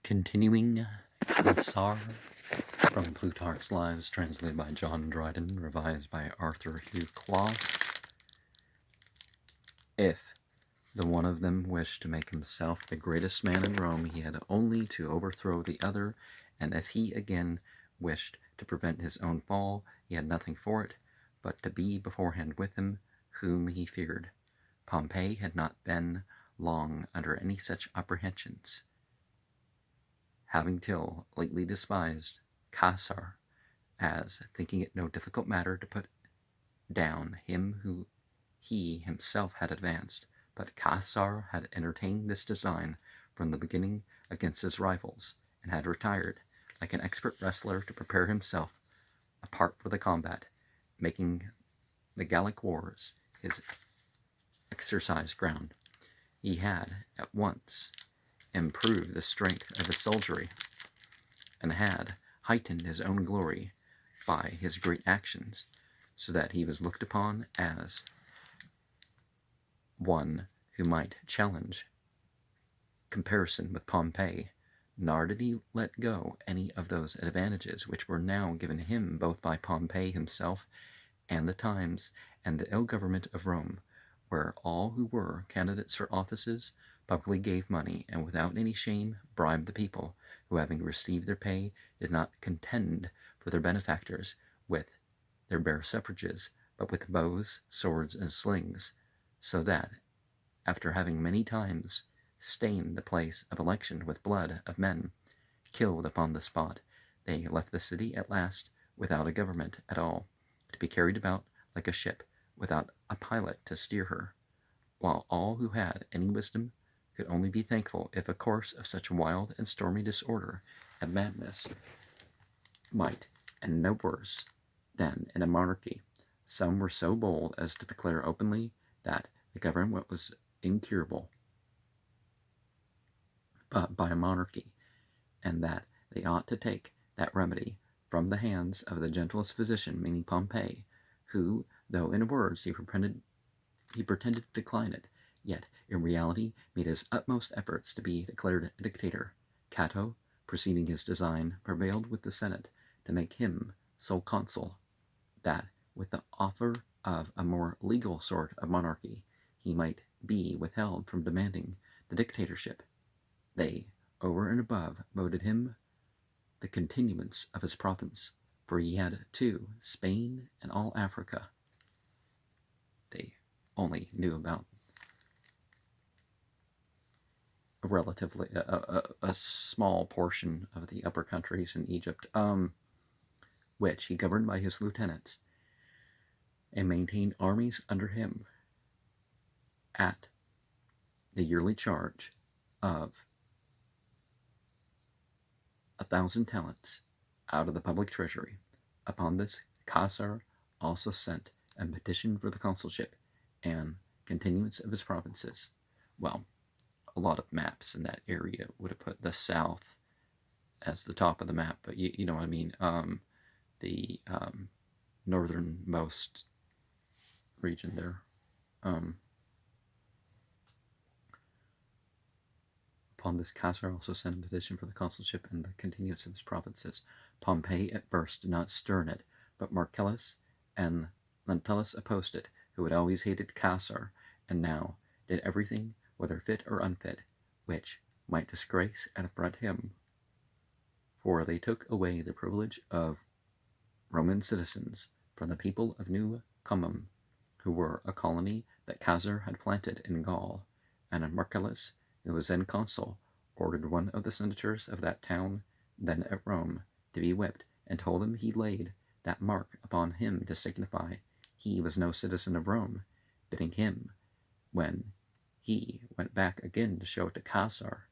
Continuing Cassar from Plutarch's Lives, translated by John Dryden, revised by Arthur Hugh Clough. If the one of them wished to make himself the greatest man in Rome, he had only to overthrow the other, and if he again wished to prevent his own fall, he had nothing for it but to be beforehand with him whom he feared. Pompey had not been long under any such apprehensions, having till lately despised Caesar, as thinking it no difficult matter to put down him who he himself had advanced. But Caesar had entertained this design from the beginning against his rivals, and had retired, like an expert wrestler, to prepare himself apart for the combat, making the Gallic wars his exercise ground. He had at once improved the strength of his soldiery, and had heightened his own glory by his great actions, so that he was looked upon as one who might challenge comparison with Pompey, nor did he let go any of those advantages which were now given him both by Pompey himself and the times and the ill government of Rome, where all who were candidates for offices publicly gave money, and without any shame bribed the people, who, having received their pay, did not contend for their benefactors with their bare suffrages, but with bows, swords, and slings, so that, after having many times stained the place of election with blood of men killed upon the spot, they left the city at last without a government at all, to be carried about like a ship, without a pilot to steer her, while all who had any wisdom could only be thankful if a course of such wild and stormy disorder and madness might, and no worse than in a monarchy. Some were so bold as to declare openly that the government was incurable by a monarchy, and that they ought to take that remedy from the hands of the gentlest physician, meaning Pompey, who, though in words he pretended to decline it, yet in reality made his utmost efforts to be declared a dictator. Cato, perceiving his design, prevailed with the Senate to make him sole consul, that, with the offer of a more legal sort of monarchy, he might be withheld from demanding the dictatorship. They, over and above, voted him the continuance of his province, for he had too Spain and all Africa. They only knew about a small portion of the upper countries in Egypt, which he governed by his lieutenants, and maintained armies under him at the yearly charge of 1,000 talents out of the public treasury. Upon this, Caesar also sent a petition for the consulship and continuance of his provinces. Well, a lot of maps in that area would have put the south as the top of the map, but you know what I mean. The northernmost region there. Upon this, Caesar also sent a petition for the consulship and the continuance of his provinces. Pompey at first did not stir in it, but Marcellus and Lentulus opposed it, who had always hated Caesar, and now did everything, whether fit or unfit, which might disgrace and affront him. For they took away the privilege of Roman citizens from the people of New Comum, who were a colony that Caesar had planted in Gaul, and Marcellus, who was then consul, ordered one of the senators of that town, then at Rome, to be whipped, and told him he laid that mark upon him to signify he was no citizen of Rome, bidding him, when he went back again, to show it to Caesar.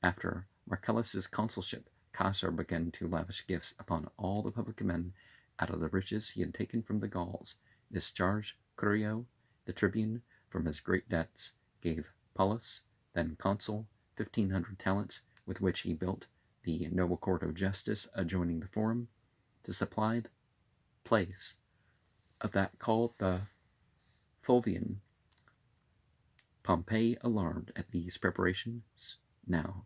After Marcellus's consulship, Caesar began to lavish gifts upon all the public men out of the riches he had taken from the Gauls, discharged Curio, the tribune, from his great debts, gave Paulus, then consul, 1,500 talents, with which he built the noble court of justice adjoining the forum, to supply the place of that called the Fulvian. Pompey, alarmed at these preparations, now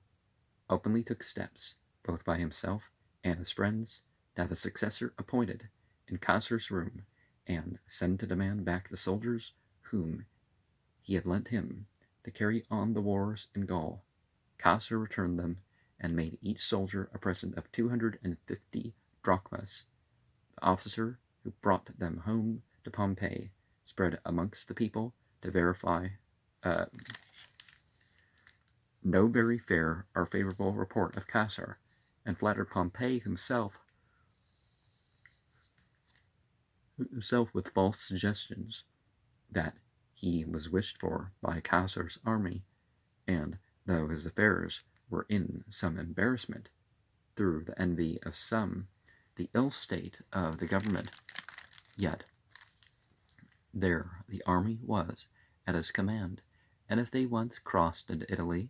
openly took steps, both by himself and his friends, to have a successor appointed in Caesar's room, and send to demand back the soldiers whom he had lent him to carry on the wars in Gaul. Caesar returned them, and made each soldier a present of 250 drachmas. The officer who brought them home to Pompey spread amongst the people to verify no very fair or favorable report of Caesar, and flattered Pompey himself with false suggestions that he was wished for by Caesar's army, and though his affairs were in some embarrassment through the envy of some, the ill state of the government, yet there the army was at his command, and if they once crossed into Italy,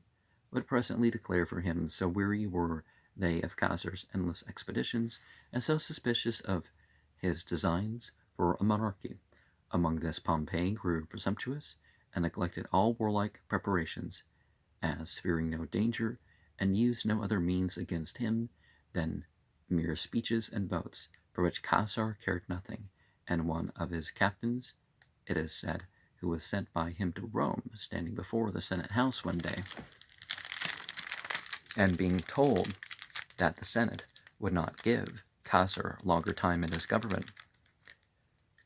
would presently declare for him, so weary were they of Caesar's endless expeditions, and so suspicious of his designs for a monarchy. Among this Pompey grew presumptuous, and neglected all warlike preparations, as fearing no danger, and used no other means against him than mere speeches and votes, for which Caesar cared nothing. And one of his captains, it is said, who was sent by him to Rome, standing before the Senate House one day, and being told that the Senate would not give Caesar longer time in his government,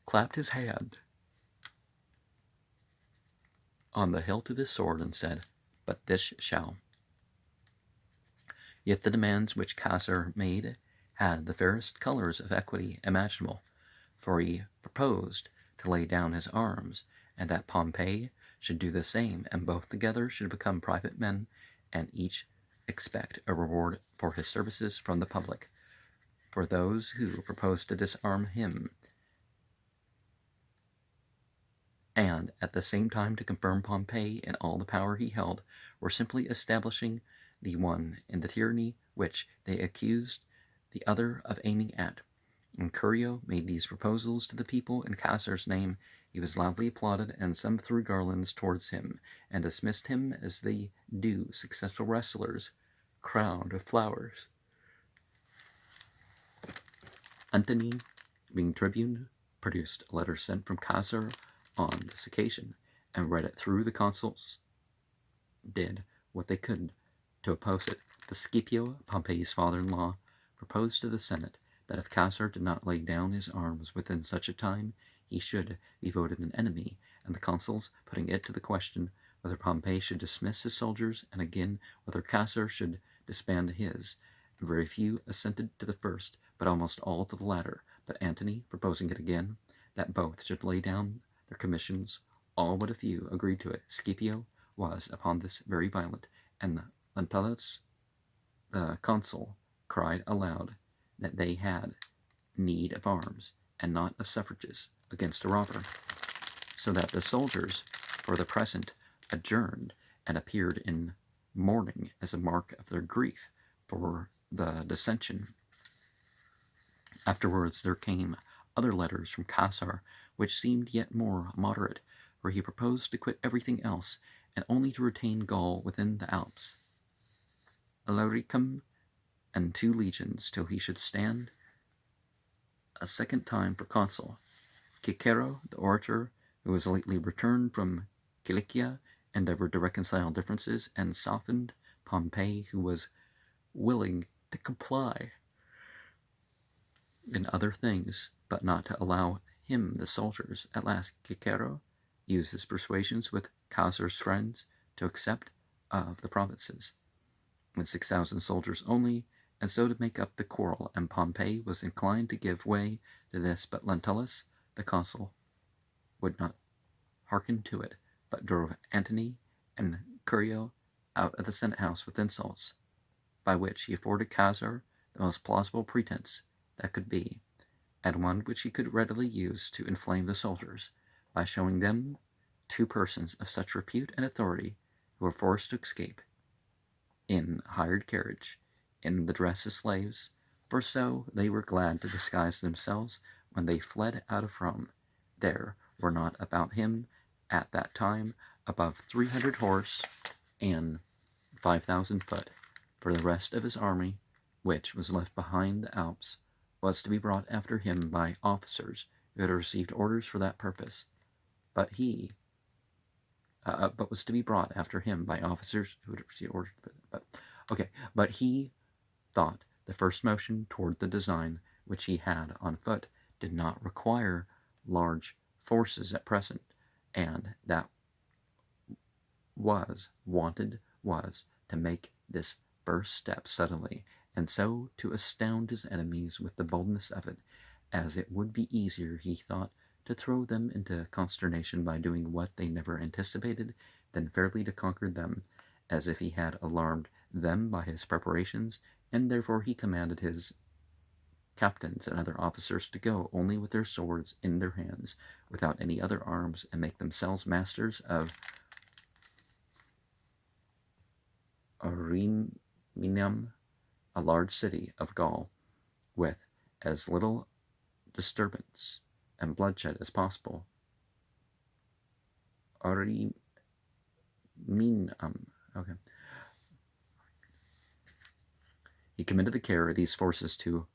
clapped his hand on the hilt of his sword and said, "But this shall." Yet the demands which Caesar made had the fairest colors of equity imaginable, for he proposed to lay down his arms, and that Pompey should do the same, and both together should become private men, and each expect a reward for his services from the public. For those who proposed to disarm him, and at the same time to confirm Pompey in all the power he held, were simply establishing the one in the tyranny which they accused the other of aiming at. When Curio made these proposals to the people in Caesar's name, he was loudly applauded, and some threw garlands towards him, and dismissed him as they do successful wrestlers crowned with flowers. Antony, being tribune, produced a letter sent from Caesar on this occasion, and read it through. The consuls did what they could to oppose it. The Scipio, Pompey's father-in-law, proposed to the Senate that if Caesar did not lay down his arms within such a time, he should be voted an enemy, and the consuls, putting it to the question whether Pompey should dismiss his soldiers, and again whether Caesar should disband his, very few assented to the first, but almost all to the latter. But Antony, proposing it again, that both should lay down their commissions, all but a few agreed to it. Scipio was upon this very violent, and Lentulus, the consul, cried aloud that they had need of arms, and not of suffrages, against a robber, so that the soldiers, for the present, adjourned, and appeared in mourning as a mark of their grief for the dissension. Afterwards there came other letters from Caesar, which seemed yet more moderate, for he proposed to quit everything else, and only to retain Gaul within the Alps, Illyricum, and 2 legions, till he should stand a second time for consul. Cicero, the orator, who was lately returned from Cilicia, endeavored to reconcile differences, and softened Pompey, who was willing to comply in other things, but not to allow him the soldiers. At last Cicero used his persuasions with Caesar's friends to accept of the provinces, with 6,000 soldiers only, and so to make up the quarrel, and Pompey was inclined to give way to this, but Lentulus, the consul, would not hearken to it, but drove Antony and Curio out of the Senate House with insults, by which he afforded Caesar the most plausible pretense that could be, and one which he could readily use to inflame the soldiers, by showing them 2 persons of such repute and authority who were forced to escape in a hired carriage, in the dress of slaves, for so they were glad to disguise themselves when they fled out of Rome. There were not about him at that time above 300 horse and 5,000 foot. For the rest of his army, which was left behind the Alps, was to be brought after him by officers who had received orders for that purpose, but was to be brought after him by officers who had received orders. But he thought the first motion toward the design which he had on foot did not require large forces at present, and that was wanted was to make this first step suddenly, and so to astound his enemies with the boldness of it, as it would be easier, he thought, to throw them into consternation by doing what they never anticipated, than fairly to conquer them, as if he had alarmed them by his preparations, and therefore he commanded his captains and other officers to go only with their swords in their hands, without any other arms, and make themselves masters of Ariminum, a large city of Gaul, with as little disturbance and bloodshed as possible. Ariminum. Okay. He committed the care of these forces to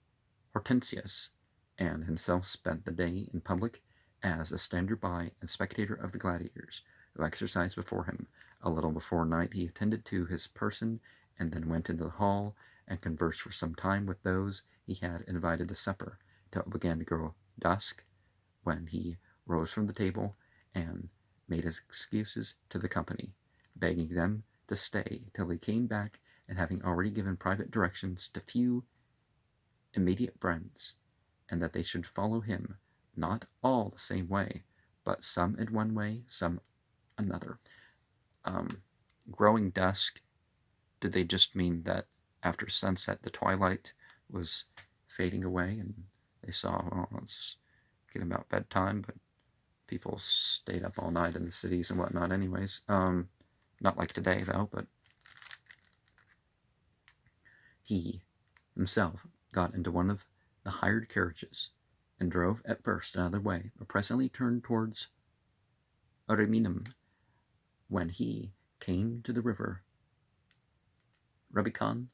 Hortensius, and himself spent the day in public as a stander-by and spectator of the gladiators, who exercised before him. A little before night he attended to his person, and then went into the hall, and conversed for some time with those he had invited to supper, till it began to grow dusk, when he rose from the table, and made his excuses to the company, begging them to stay till he came back, and having already given private directions to few immediate friends, and that they should follow him, not all the same way, but some in one way, some another. Growing dusk, did they just mean that after sunset the twilight was fading away, and they saw, well, it's getting about bedtime, but people stayed up all night in the cities and whatnot anyways. Not like today, though, but he himself got into one of the hired carriages, and drove at first another way, but presently turned towards Ariminum. When he came to the river Rubicon,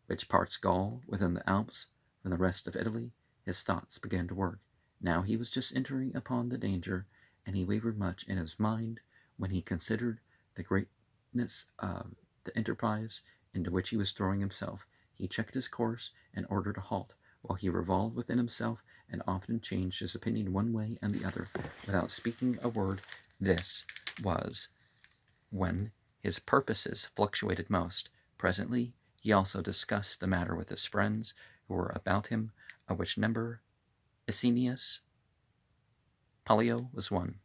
which parts Gaul within the Alps from the rest of Italy, his thoughts began to work. Now he was just entering upon the danger, and he wavered much in his mind when he considered the greatness of the enterprise into which he was throwing himself. He checked his course and ordered a halt, while he revolved within himself, and often changed his opinion one way and the other, without speaking a word. This was when his purposes fluctuated most. Presently he also discussed the matter with his friends who were about him, of which number Asinius Pollio was one,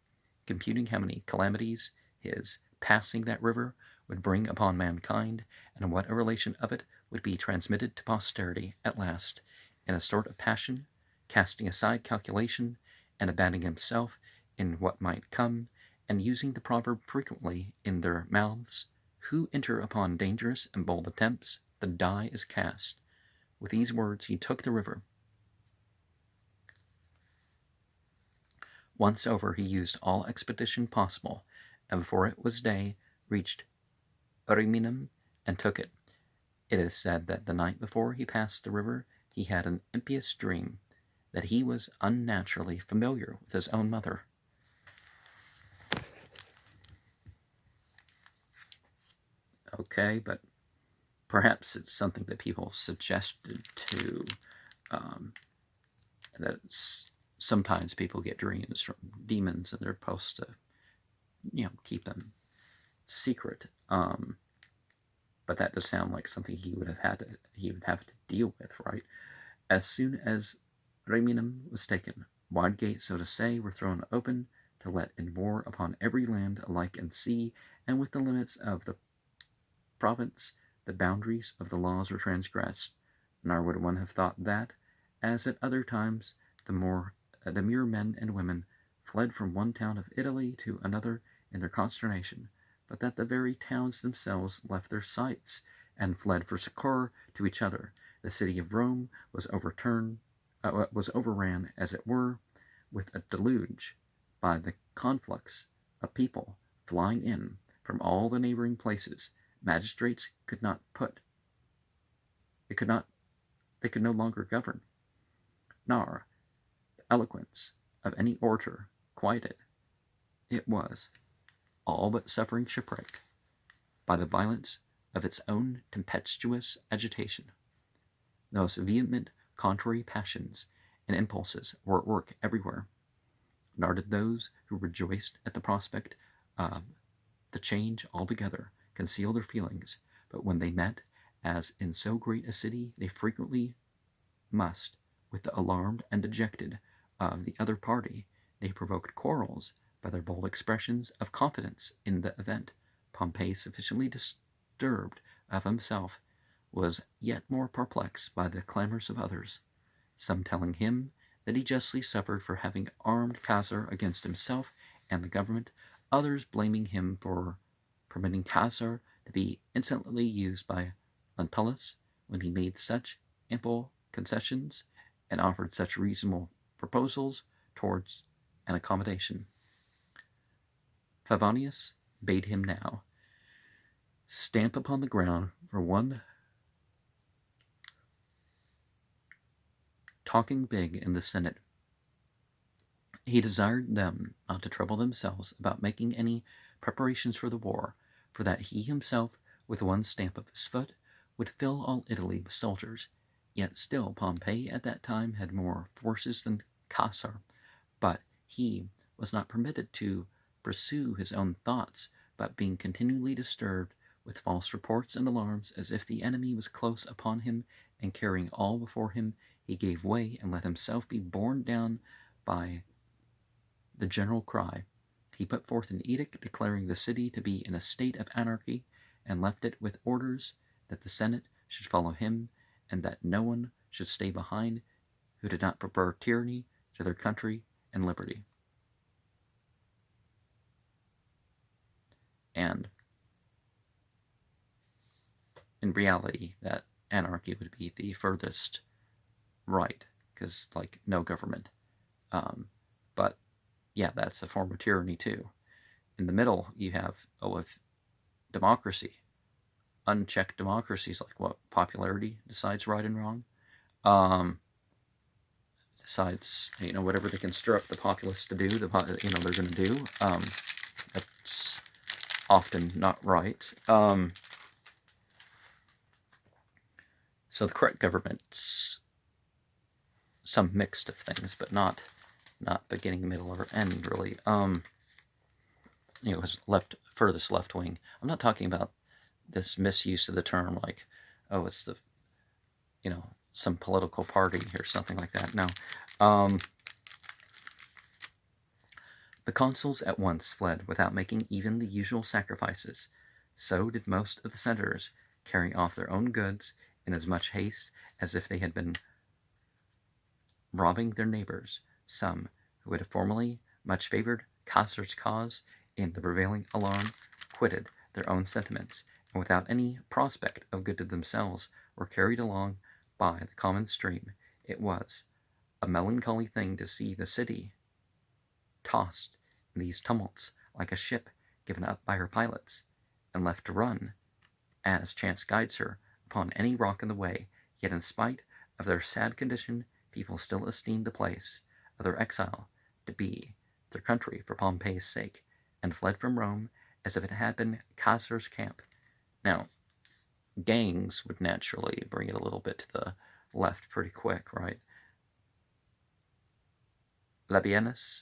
computing how many calamities his passing that river would bring upon mankind, and what a relation of it would be transmitted to posterity. At last, in a sort of passion, casting aside calculation, and abandoning himself in what might come, and using the proverb frequently in their mouths, who enter upon dangerous and bold attempts, the die is cast. With these words he took the river. Once over, he used all expedition possible, and before it was day, reached Ariminum and took it. It is said that the night before he passed the river, he had an impious dream that he was unnaturally familiar with his own mother. Okay, but perhaps it's something that people suggested to, that sometimes people get dreams from demons, and they're supposed to, keep them secret. But that does sound like something he would have to deal with, right? As soon as Riminum was taken, wide gates, so to say, were thrown open to let in war upon every land alike in sea, and with the limits of the province, the boundaries of the laws were transgressed. Nor would one have thought that, as at other times, the mere men and women fled from one town of Italy to another in their consternation, but that the very towns themselves left their sites, and fled for succor to each other. The city of Rome was overran, as it were, with a deluge, by the conflux of people flying in from all the neighboring places. Magistrates could not put They could not. They could no longer govern, nor the eloquence of any orator quieted. It was all but suffering shipwreck by the violence of its own tempestuous agitation. The most vehement contrary passions and impulses were at work everywhere, nor did those who rejoiced at the prospect of the change altogether conceal their feelings, but when they met, as in so great a city they frequently must, with the alarmed and dejected of the other party, they provoked quarrels by their bold expressions of confidence in the event. Pompey, sufficiently disturbed of himself, was yet more perplexed by the clamors of others, some telling him that he justly suffered for having armed Caesar against himself and the government, others blaming him for permitting Caesar to be insolently used by Lentulus when he made such ample concessions and offered such reasonable proposals towards an accommodation. Favonius bade him now stamp upon the ground for one talking big in the Senate. He desired them not to trouble themselves about making any preparations for the war, for that he himself, with one stamp of his foot, would fill all Italy with soldiers. Yet still Pompey at that time had more forces than Caesar, but he was not permitted to pursue his own thoughts, but being continually disturbed with false reports and alarms, as if the enemy was close upon him and carrying all before him, he gave way and let himself be borne down by the general cry. He put forth an edict declaring the city to be in a state of anarchy, and left it with orders that the Senate should follow him, and that no one should stay behind who did not prefer tyranny to their country and liberty. And in reality, that anarchy would be the furthest right, because, like, no government. But yeah, that's a form of tyranny too. In the middle, you have if democracy, unchecked democracy is like what popularity decides right and wrong. Decides whatever they can stir up the populace to do, they're going to do. That's often not right. So the correct government's some mixed of things, but not beginning, middle, or end, really. Furthest left wing. I'm not talking about this misuse of the term, like, oh, it's the, some political party or something like that. No. The consuls at once fled without making even the usual sacrifices. So did most of the senators, carrying off their own goods in as much haste as if they had been robbing their neighbors. Some, who had formerly much favored Caesar's cause, in the prevailing alarm, quitted their own sentiments, and without any prospect of good to themselves, were carried along by the common stream. It was a melancholy thing to see the city tossed in these tumults like a ship given up by her pilots, and left to run, as chance guides her, upon any rock in the way. Yet in spite of their sad condition, people still esteemed the place of their exile to be their country for Pompey's sake, and fled from Rome as if it had been Caesar's camp. Now, gangs would naturally bring it a little bit to the left pretty quick, right? Labienus,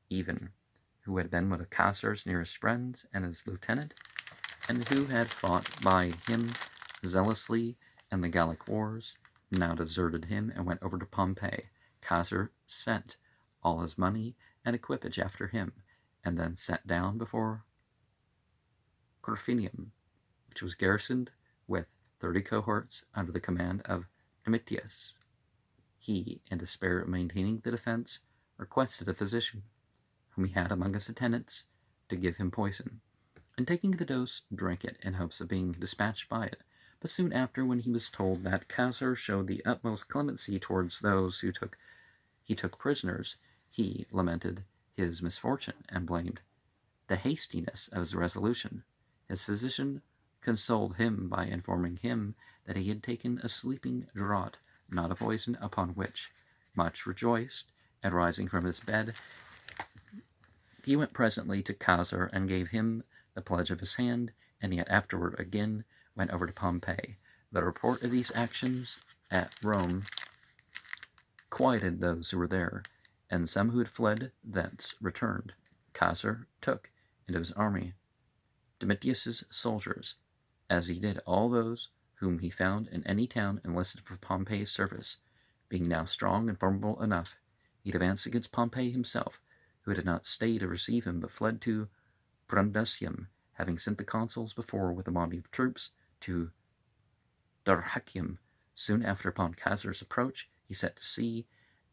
even, who had been one of Caesar's nearest friends and his lieutenant, and who had fought by him zealously in the Gallic wars, now deserted him and went over to Pompey. Caesar sent all his money and equipage after him, and then sat down before Corfinium, which was garrisoned with 30 cohorts under the command of Domitius. He, in despair of maintaining the defense, requested a physician, whom he had among his attendants, to give him poison, and taking the dose, drank it in hopes of being dispatched by it. But soon after, when he was told that Caesar showed the utmost clemency towards those who he took prisoners, he lamented his misfortune and blamed the hastiness of his resolution. His physician consoled him by informing him that he had taken a sleeping draught, not a poison, upon which, much rejoiced, and rising from his bed, he went presently to Caesar and gave him the pledge of his hand, and yet afterward again went over to Pompey. The report of these actions at Rome quieted those who were there, and some who had fled thence returned. Caesar took into his army Domitius's soldiers, as he did all those whom he found in any town enlisted for Pompey's service. Being now strong and formidable enough, he advanced against Pompey himself, who did not stay to receive him, but fled to Brundusium, having sent the consuls before with a body of troops to Dyrrhachium. Soon after, upon Caesar's approach, he set to sea,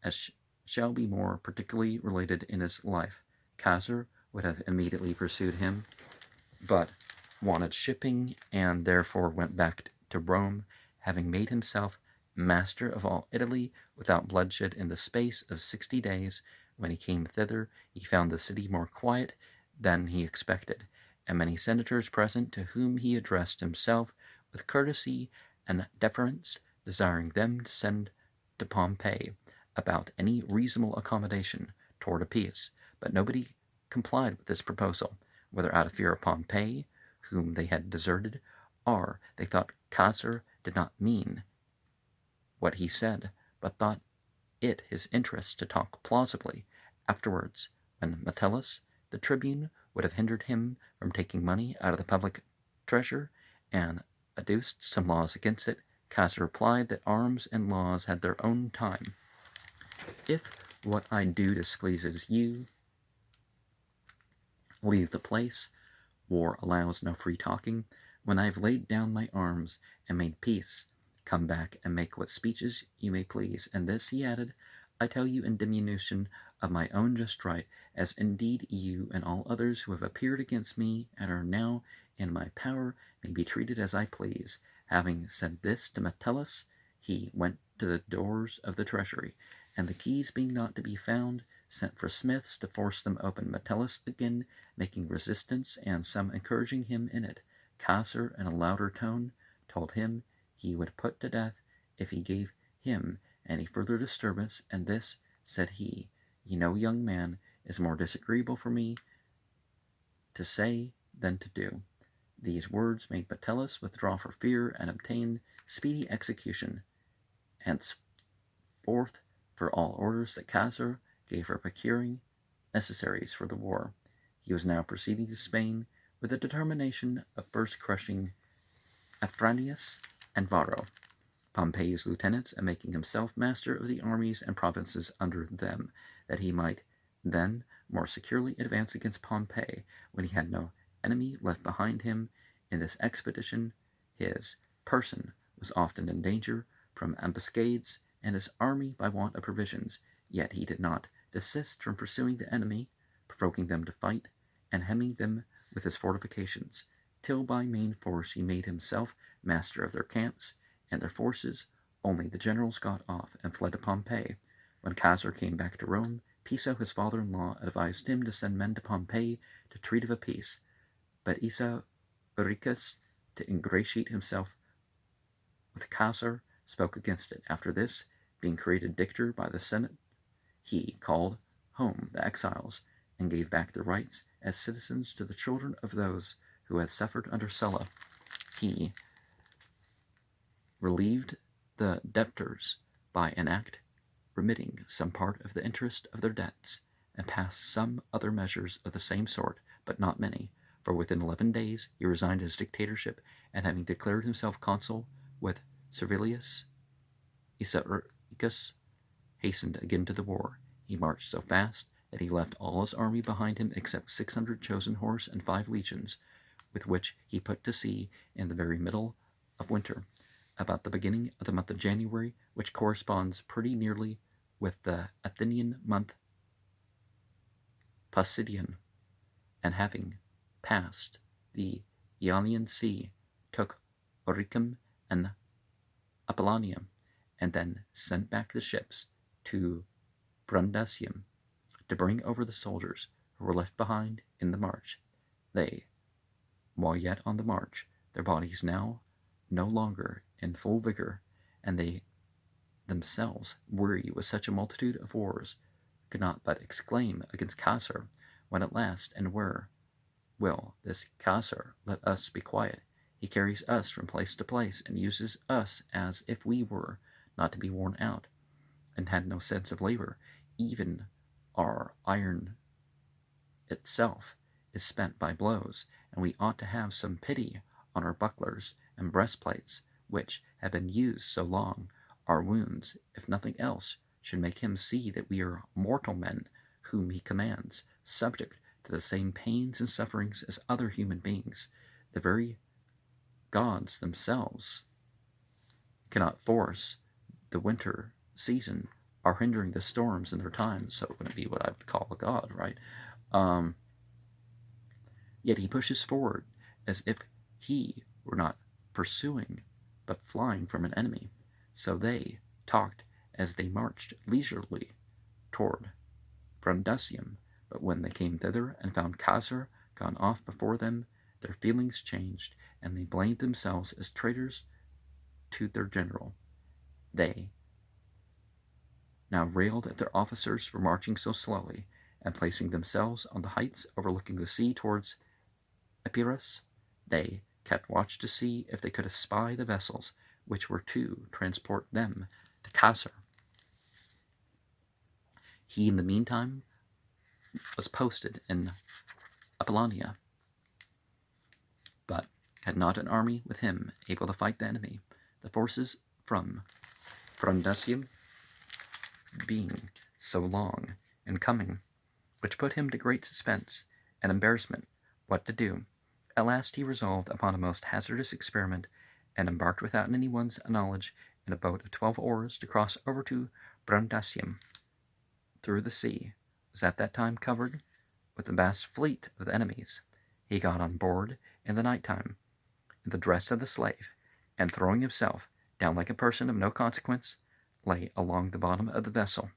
as shall be more particularly related in his life. Caesar would have immediately pursued him, but wanted shipping, and therefore went back to Rome, having made himself master of all Italy without bloodshed in the space of 60 days. When he came thither, he found the city more quiet than he expected, and many senators present, to whom he addressed himself with courtesy and deference, desiring them to send to Pompey about any reasonable accommodation toward a peace. But nobody complied with this proposal, whether out of fear of Pompey, whom they had deserted, or they thought Caesar did not mean what he said, but thought it his interest to talk plausibly. Afterwards, when Metellus, the tribune, would have hindered him from taking money out of the public treasure, and adduced some laws against it, Caesar replied that arms and laws had their own time. If what I do displeases you, leave the place. War allows no free talking. When I have laid down my arms and made peace, come back and make what speeches you may please. And this, he added, I tell you in diminution of my own just right, as indeed you and all others who have appeared against me and are now in my power may be treated as I please. Having said this to Metellus, he went to the doors of the treasury, and the keys being not to be found, sent for smiths to force them open. Metellus again making resistance, and some encouraging him in it, Caesar, in a louder tone, told him he would put to death if he gave him any further disturbance, and this, said he, you know, young man, is more disagreeable for me to say than to do. These words made Metellus withdraw for fear, and obtain speedy execution. Henceforth, for all orders that Caesar gave for procuring necessaries for the war, he was now proceeding to Spain with the determination of first crushing Afranius and Varro, Pompey's lieutenants, and making himself master of the armies and provinces under them, that he might then more securely advance against Pompey when he had no enemy left behind him. In this expedition his person was often in danger from ambuscades, and his army by want of provisions, yet he did not desist from pursuing the enemy, provoking them to fight, and hemming them with his fortifications, till by main force he made himself master of their camps and their forces. Only the generals got off and fled to Pompey. When Caesar came back to Rome, Piso, his father-in-law, advised him to send men to Pompey to treat of a peace, but Isauricus, to ingratiate himself with Caesar, spoke against it. After this, being created dictator by the Senate, he called home the exiles, and gave back their rights as citizens to the children of those who had suffered under Sulla. He relieved the debtors by an act remitting some part of the interest of their debts, and passed some other measures of the same sort, but not many, for within 11 days he resigned his dictatorship, and having declared himself consul with Servilius, Isauricus hastened again to the war. He marched so fast that he left all his army behind him except 600 chosen horse and 5 legions, with which he put to sea in the very middle of winter, about the beginning of the month of January, which corresponds pretty nearly with the Athenian month Posidion, and having passed the Ionian Sea, took Oricum and Apollonia, and then sent back the ships to Brundusium to bring over the soldiers who were left behind in the march. They, while yet on the march, their bodies now no longer in full vigor, and they themselves, weary with such a multitude of wars, could not but exclaim against Caesar, when at last, and where will this Caesar let us be quiet? He carries us from place to place, and uses us as if we were not to be worn out, and had no sense of labor. Even our iron itself is spent by blows, and we ought to have some pity on our bucklers and breastplates, which have been used so long. Our wounds, if nothing else, should make him see that we are mortal men whom he commands, subject to the same pains and sufferings as other human beings. The very gods themselves cannot force the winter season, are hindering the storms in their time, so it wouldn't be what I would call a god, right? Yet he pushes forward as if he were not pursuing, but flying from an enemy. So they talked as they marched leisurely toward Brundusium, but when they came thither and found Caesar gone off before them, their feelings changed, and they blamed themselves as traitors to their general. They now railed at their officers for marching so slowly, and placing themselves on the heights overlooking the sea towards Epirus, they kept watch to see if they could espy the vessels which were to transport them to Caesar. He, in the meantime, was posted in Apollonia, but had not an army with him able to fight the enemy, the forces from Brundusium being so long in coming, which put him to great suspense and embarrassment what to do. At last he resolved upon a most hazardous experiment, and embarked without any one's knowledge in a boat of 12 oars to cross over to Brundusium through the sea. Was at that time covered with a vast fleet of the enemies. He got on board in the night time, in the dress of the slave, and throwing himself down like a person of no consequence, lay along the bottom of the vessel.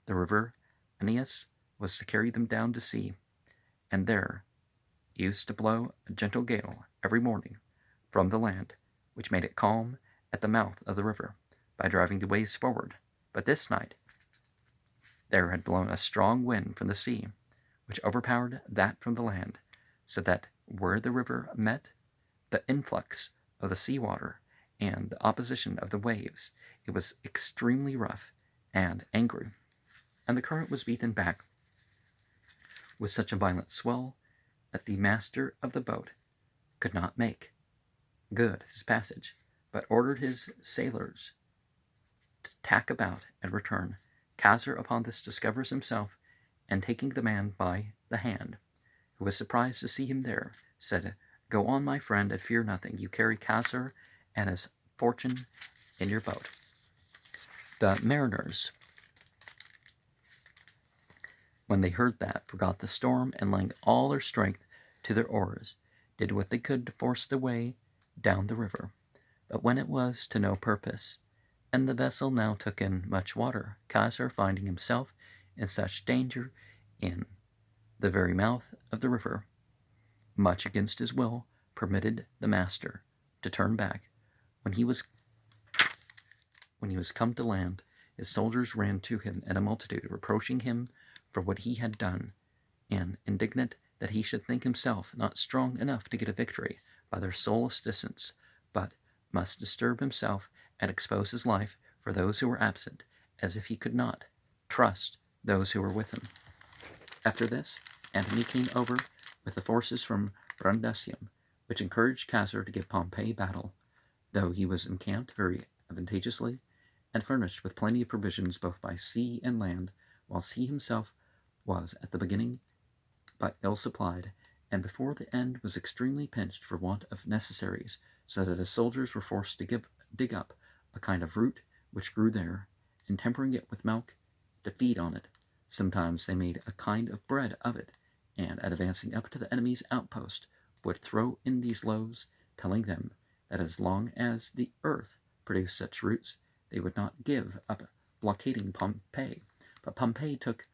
The river Aeneas was to carry them down to sea, and there used to blow a gentle gale every morning from the land, which made it calm at the mouth of the river by driving the waves forward. But this night there had blown a strong wind from the sea, which overpowered that from the land, so that where the river met the influx of the sea water and the opposition of the waves, it was extremely rough and angry, and the current was beaten back with such a violent swell that the master of the boat could not make good his passage, but ordered his sailors to tack about and return. Caesar upon this discovers himself, and taking the man by the hand, who was surprised to see him there, said, "Go on, my friend, and fear nothing. You carry Caesar and his fortune in your boat." The mariners, when they heard that, forgot the storm, and laying all their strength to their oars, did what they could to force their way down the river. But when it was to no purpose, and the vessel now took in much water, Caesar, finding himself in such danger in the very mouth of the river, much against his will, permitted the master to turn back. When he was come to land, his soldiers ran to him in a multitude, reproaching him for what he had done, and indignant that he should think himself not strong enough to get a victory by their sole assistance, but must disturb himself and expose his life for those who were absent, as if he could not trust those who were with him. After this, Antony came over with the forces from Brundusium, which encouraged Caesar to give Pompey battle, though he was encamped very advantageously, and furnished with plenty of provisions both by sea and land, whilst he himself was at the beginning but ill supplied, and before the end was extremely pinched for want of necessaries, so that his soldiers were forced to dig up a kind of root which grew there, and tempering it with milk, to feed on it. Sometimes they made a kind of bread of it, and at advancing up to the enemy's outpost, would throw in these loaves, telling them that as long as the earth produced such roots, they would not give up blockading Pompey. But Pompey took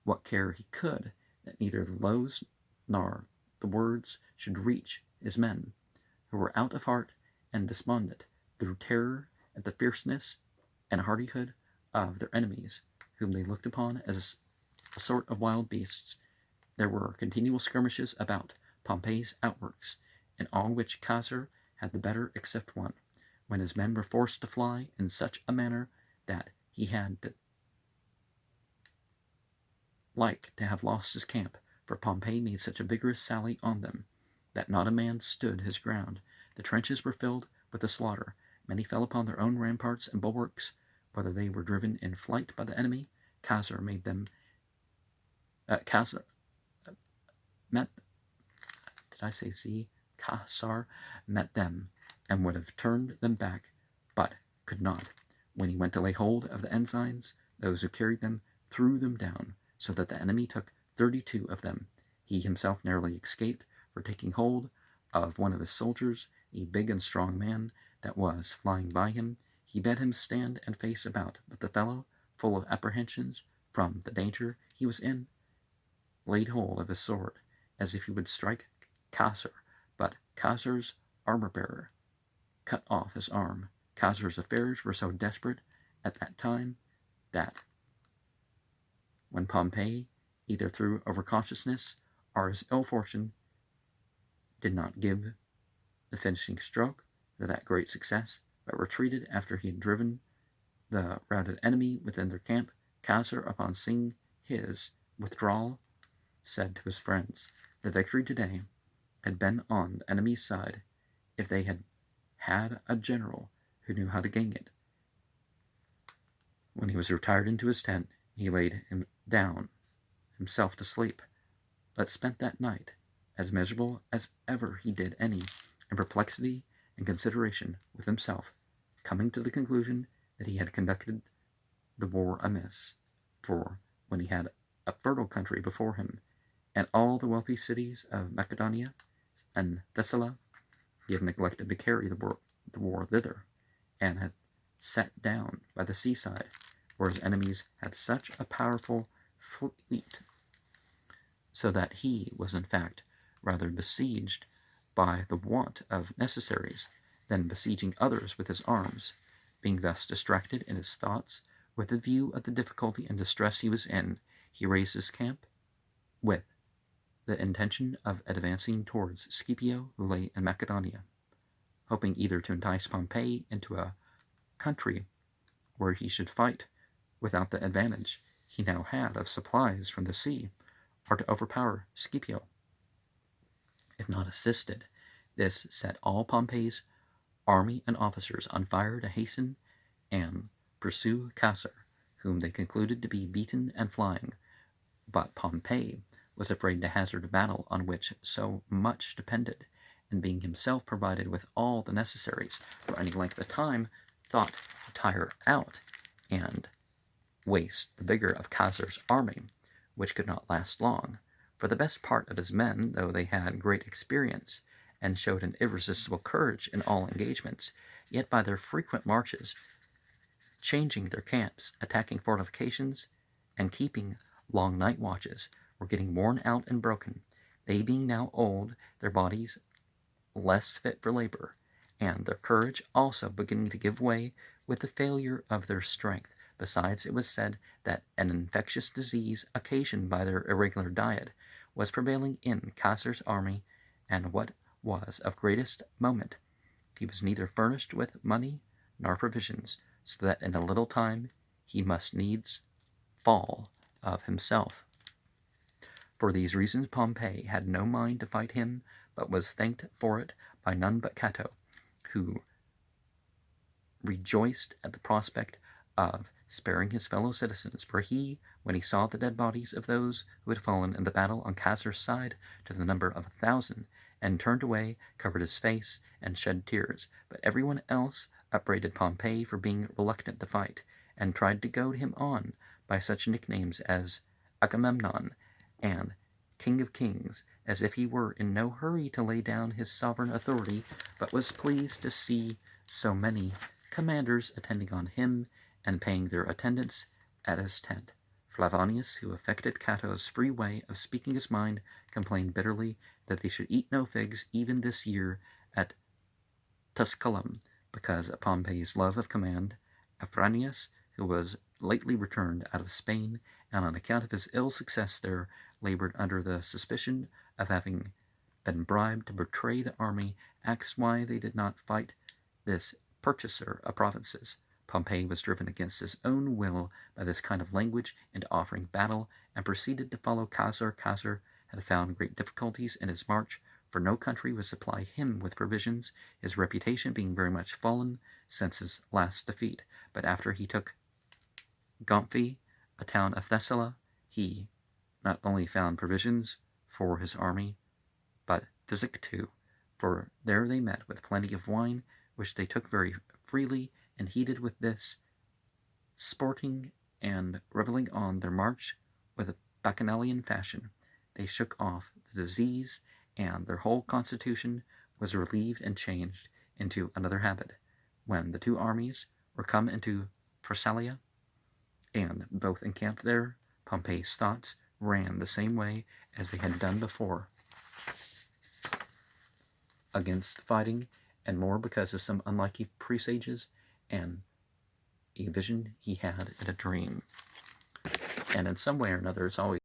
what care he could that neither the loaves nor the words should reach his men, who were out of heart and despondent, through terror at the fierceness and hardihood of their enemies, whom they looked upon as a sort of wild beasts. There were continual skirmishes about Pompey's outworks, in all which Caesar had the better except one, when his men were forced to fly in such a manner that he had like to have lost his camp, for Pompey made such a vigorous sally on them that not a man stood his ground. The trenches were filled with the slaughter. Many fell upon their own ramparts and bulwarks. Whether they were driven in flight by the enemy, Caesar made them. Caesar met. Did I say Z? Caesar met them and would have turned them back, but could not. When he went to lay hold of the ensigns, those who carried them threw them down, so that the enemy took 32 of them. He himself narrowly escaped, for taking hold of one of his soldiers, a big and strong man that was flying by him, he bade him stand and face about, but the fellow, full of apprehensions from the danger he was in, laid hold of his sword, as if he would strike Caesar, but Caesar's armor-bearer cut off his arm. Caesar's affairs were so desperate at that time that when Pompey, either through overcautiousness or his ill fortune, did not give the finishing stroke to that great success, but retreated after he had driven the routed enemy within their camp, Caesar, upon seeing his withdrawal, said to his friends, "The victory today had been on the enemy's side if they had had a general who knew how to gain it." When he was retired into his tent, he laid him down himself to sleep, but spent that night as miserable as ever he did any, in perplexity and consideration with himself, coming to the conclusion that he had conducted the war amiss, for when he had a fertile country before him, and all the wealthy cities of Macedonia and Thessaly, he had neglected to carry the war thither, and had sat down by the seaside, where his enemies had such a powerful fleet, so that he was in fact rather besieged by the want of necessaries than besieging others with his arms. Being thus distracted in his thoughts with the view of the difficulty and distress he was in, he raised his camp with the intention of advancing towards Scipio, who lay in Macedonia, hoping either to entice Pompey into a country where he should fight without the advantage he now had of supplies from the sea, or to overpower Scipio. If not assisted, this set all Pompey's army and officers on fire to hasten and pursue Caesar, whom they concluded to be beaten and flying. But Pompey was afraid to hazard a battle on which so much depended, and being himself provided with all the necessaries for any length of time, thought to tire out and waste the vigor of Caesar's army, which could not last long. For the best part of his men, though they had great experience, and showed an irresistible courage in all engagements, yet by their frequent marches, changing their camps, attacking fortifications, and keeping long night watches, were getting worn out and broken, they being now old, their bodies less fit for labor, and their courage also beginning to give way with the failure of their strength. Besides, it was said that an infectious disease occasioned by their irregular diet was prevailing in Caesar's army, and what was of greatest moment, he was neither furnished with money nor provisions, so that in a little time he must needs fall of himself. For these reasons Pompey had no mind to fight him, but was thanked for it by none but Cato, who rejoiced at the prospect of sparing his fellow citizens, for he, when he saw the dead bodies of those who had fallen in the battle on Caesar's side, to the number of 1,000, and turned away, covered his face, and shed tears. But everyone else upbraided Pompey for being reluctant to fight, and tried to goad him on by such nicknames as Agamemnon and King of Kings, as if he were in no hurry to lay down his sovereign authority, but was pleased to see so many commanders attending on him and paying their attendance at his tent. Flavonius, who affected Cato's free way of speaking his mind, complained bitterly that they should eat no figs even this year at Tusculum, because of Pompey's love of command, Afranius, who was lately returned out of Spain, and on account of his ill success there, labored under the suspicion of having been bribed to betray the army, asked why they did not fight this purchaser of provinces. Pompey was driven against his own will by this kind of language into offering battle, and proceeded to follow Caesar. Caesar had found great difficulties in his march, for no country would supply him with provisions, his reputation being very much fallen since his last defeat. But after he took Gomphi, a town of Thessaly, he not only found provisions for his army, but physic too, for there they met with plenty of wine, which they took very freely, and heated with this, sporting and revelling on their march with a bacchanalian fashion, they shook off the disease, and their whole constitution was relieved and changed into another habit. When the two armies were come into Pharsalia, and both encamped there, Pompey's thoughts ran the same way as they had done before against fighting, and more because of some unlucky presages and a vision he had in a dream. And in some way or another, it's always